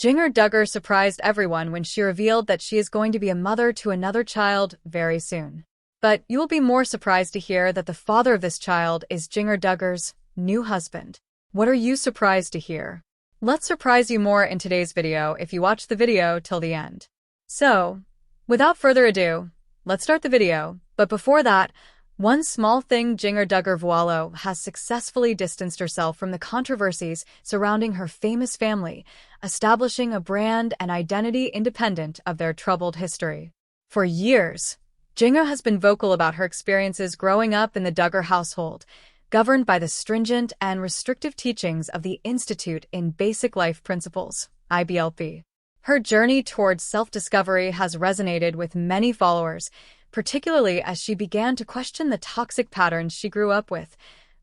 Jinger Duggar surprised everyone when she revealed that she is going to be a mother to another child very soon. But you will be more surprised to hear that the father of this child is Jinger Duggar's new husband. What are you surprised to hear? Let's surprise you more in today's video if you watch the video till the end. So, without further ado, let's start the video. But before that, one small thing: Jinger Duggar has successfully distanced herself from the controversies surrounding her famous family, establishing a brand and identity independent of their troubled history. For years, Jinger has been vocal about her experiences growing up in the Duggar household, governed by the stringent and restrictive teachings of the Institute in Basic Life Principles, IBLP. Her journey towards self-discovery has resonated with many followers, particularly as she began to question the toxic patterns she grew up with,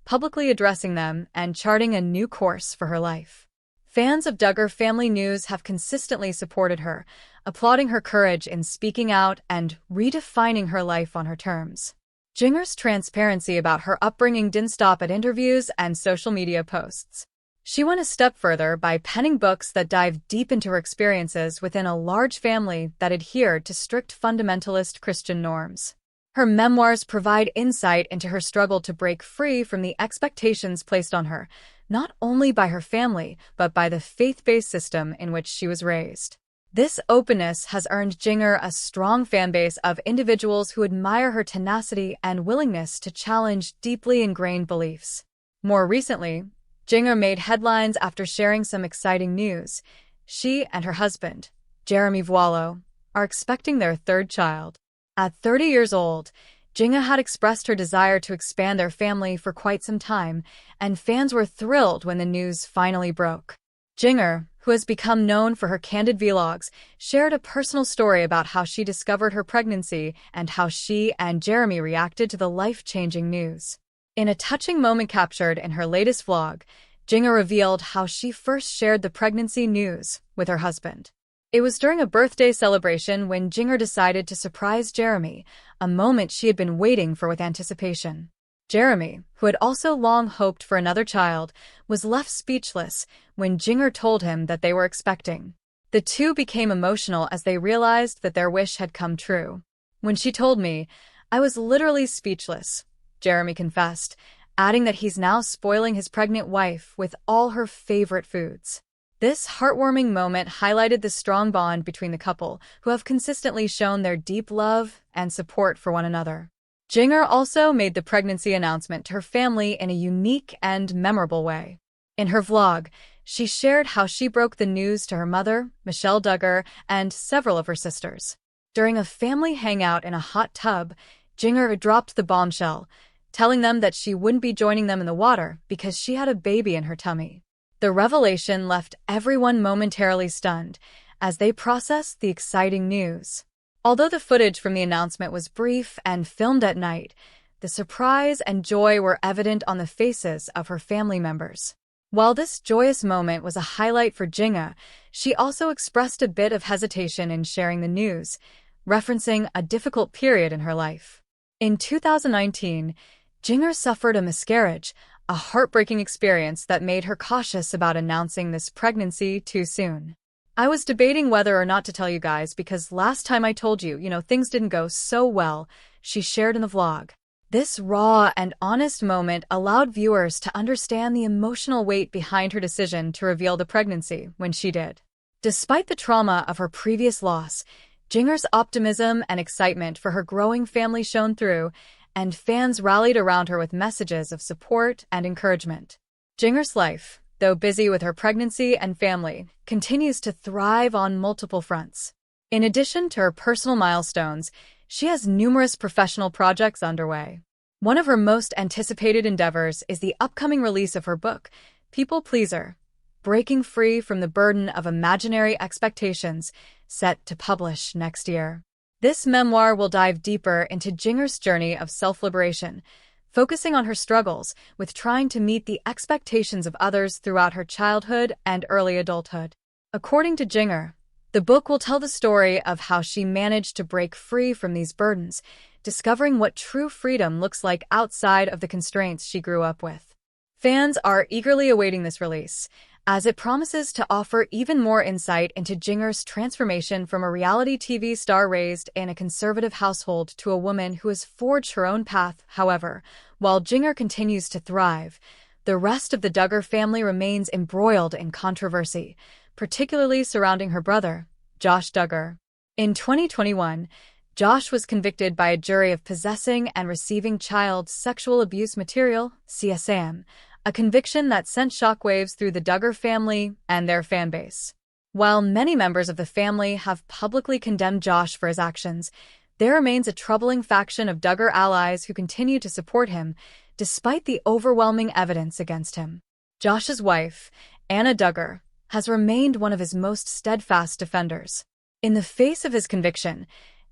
publicly addressing them and charting a new course for her life. Fans of Duggar family news have consistently supported her, applauding her courage in speaking out and redefining her life on her terms. Jinger's transparency about her upbringing didn't stop at interviews and social media posts. She went a step further by penning books that dive deep into her experiences within a large family that adhered to strict fundamentalist Christian norms. Her memoirs provide insight into her struggle to break free from the expectations placed on her, not only by her family, but by the faith-based system in which she was raised. This openness has earned Jinger a strong fanbase of individuals who admire her tenacity and willingness to challenge deeply ingrained beliefs. More recently, Jinger made headlines after sharing some exciting news. She and her husband, Jeremy Vuolo, are expecting their third child. At 30 years old, Jinger had expressed her desire to expand their family for quite some time, and fans were thrilled when the news finally broke. Jinger, who has become known for her candid vlogs, shared a personal story about how she discovered her pregnancy and how she and Jeremy reacted to the life-changing news. In a touching moment captured in her latest vlog, Jinger revealed how she first shared the pregnancy news with her husband. It was during a birthday celebration when Jinger decided to surprise Jeremy, a moment she had been waiting for with anticipation. Jeremy, who had also long hoped for another child, was left speechless when Jinger told him that they were expecting. The two became emotional as they realized that their wish had come true. "When she told me, I was literally speechless," Jeremy confessed, adding that he's now spoiling his pregnant wife with all her favorite foods. This heartwarming moment highlighted the strong bond between the couple, who have consistently shown their deep love and support for one another. Jinger also made the pregnancy announcement to her family in a unique and memorable way. In her vlog, she shared how she broke the news to her mother, Michelle Duggar, and several of her sisters. During a family hangout in a hot tub, Jinger dropped the bombshell, telling them that she wouldn't be joining them in the water because she had a baby in her tummy. The revelation left everyone momentarily stunned as they processed the exciting news. Although the footage from the announcement was brief and filmed at night, the surprise and joy were evident on the faces of her family members. While this joyous moment was a highlight for Jinger, she also expressed a bit of hesitation in sharing the news, referencing a difficult period in her life. In 2019, Jinger suffered a miscarriage, a heartbreaking experience that made her cautious about announcing this pregnancy too soon. "I was debating whether or not to tell you guys because last time I told you, things didn't go so well," she shared in the vlog. This raw and honest moment allowed viewers to understand the emotional weight behind her decision to reveal the pregnancy when she did. Despite the trauma of her previous loss, Jinger's optimism and excitement for her growing family shone through, and fans rallied around her with messages of support and encouragement. Jinger's life, though busy with her pregnancy and family, continues to thrive on multiple fronts. In addition to her personal milestones, she has numerous professional projects underway. One of her most anticipated endeavors is the upcoming release of her book, People Pleaser: Breaking Free from the Burden of Imaginary Expectations, set to publish next year. This memoir will dive deeper into Jinger's journey of self-liberation, focusing on her struggles with trying to meet the expectations of others throughout her childhood and early adulthood. According to Jinger, the book will tell the story of how she managed to break free from these burdens, discovering what true freedom looks like outside of the constraints she grew up with. Fans are eagerly awaiting this release, as it promises to offer even more insight into Jinger's transformation from a reality TV star raised in a conservative household to a woman who has forged her own path. However, while Jinger continues to thrive, the rest of the Duggar family remains embroiled in controversy, particularly surrounding her brother, Josh Duggar. In 2021, Josh was convicted by a jury of possessing and receiving child sexual abuse material, CSAM, a conviction that sent shockwaves through the Duggar family and their fanbase. While many members of the family have publicly condemned Josh for his actions, there remains a troubling faction of Duggar allies who continue to support him, despite the overwhelming evidence against him. Josh's wife, Anna Duggar, has remained one of his most steadfast defenders. In the face of his conviction,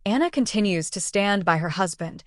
Anna continues to stand by her husband,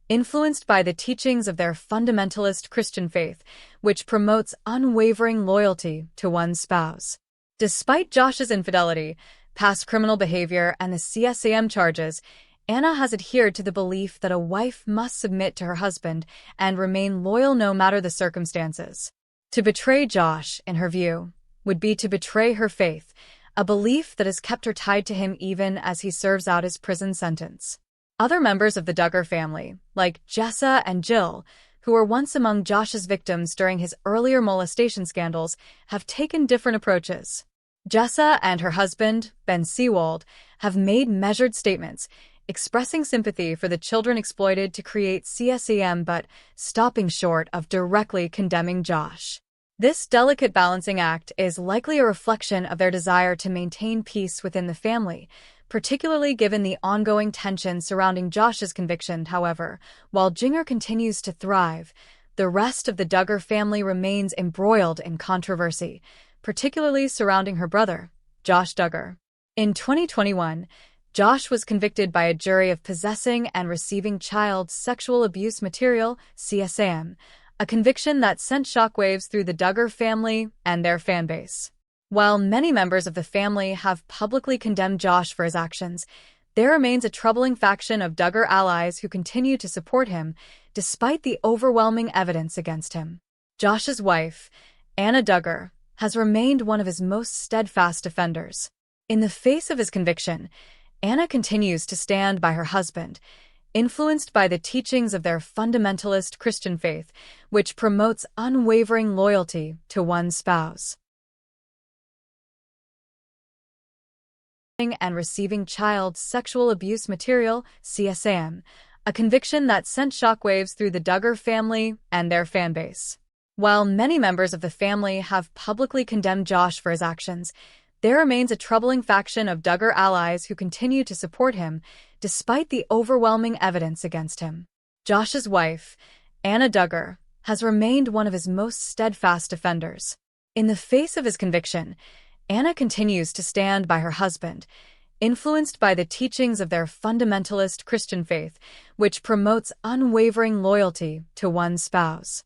influenced by the teachings of their fundamentalist Christian faith, which promotes unwavering loyalty to one's spouse. Despite Josh's infidelity, past criminal behavior, and the CSAM charges, Anna has adhered to the belief that a wife must submit to her husband and remain loyal no matter the circumstances. To betray Josh, in her view, would be to betray her faith, a belief that has kept her tied to him even as he serves out his prison sentence. Other members of the Duggar family, like Jessa and Jill, who were once among Josh's victims during his earlier molestation scandals, have taken different approaches. Jessa and her husband, Ben Seawald, have made measured statements, expressing sympathy for the children exploited to create CSAM but stopping short of directly condemning Josh. This delicate balancing act is likely a reflection of their desire to maintain peace within the family, particularly given the ongoing tension surrounding Josh's conviction. However, while Jinger continues to thrive, the rest of the Duggar family remains embroiled in controversy, particularly surrounding her brother, Josh Duggar. In 2021, Josh was convicted by a jury of possessing and receiving child sexual abuse material, CSAM, a conviction that sent shockwaves through the Duggar family and their fanbase. While many members of the family have publicly condemned Josh for his actions, there remains a troubling faction of Duggar allies who continue to support him, despite the overwhelming evidence against him. Josh's wife, Anna Duggar, has remained one of his most steadfast defenders. In the face of his conviction, Anna continues to stand by her husband, influenced by the teachings of their fundamentalist Christian faith, which promotes unwavering loyalty to one's spouse. And receiving child sexual abuse material, CSAM, a conviction that sent shockwaves through the Duggar family and their fanbase. While many members of the family have publicly condemned Josh for his actions, there remains a troubling faction of Duggar allies who continue to support him, despite the overwhelming evidence against him. Josh's wife, Anna Duggar, has remained one of his most steadfast defenders. In the face of his conviction, Anna continues to stand by her husband, influenced by the teachings of their fundamentalist Christian faith, which promotes unwavering loyalty to one's spouse.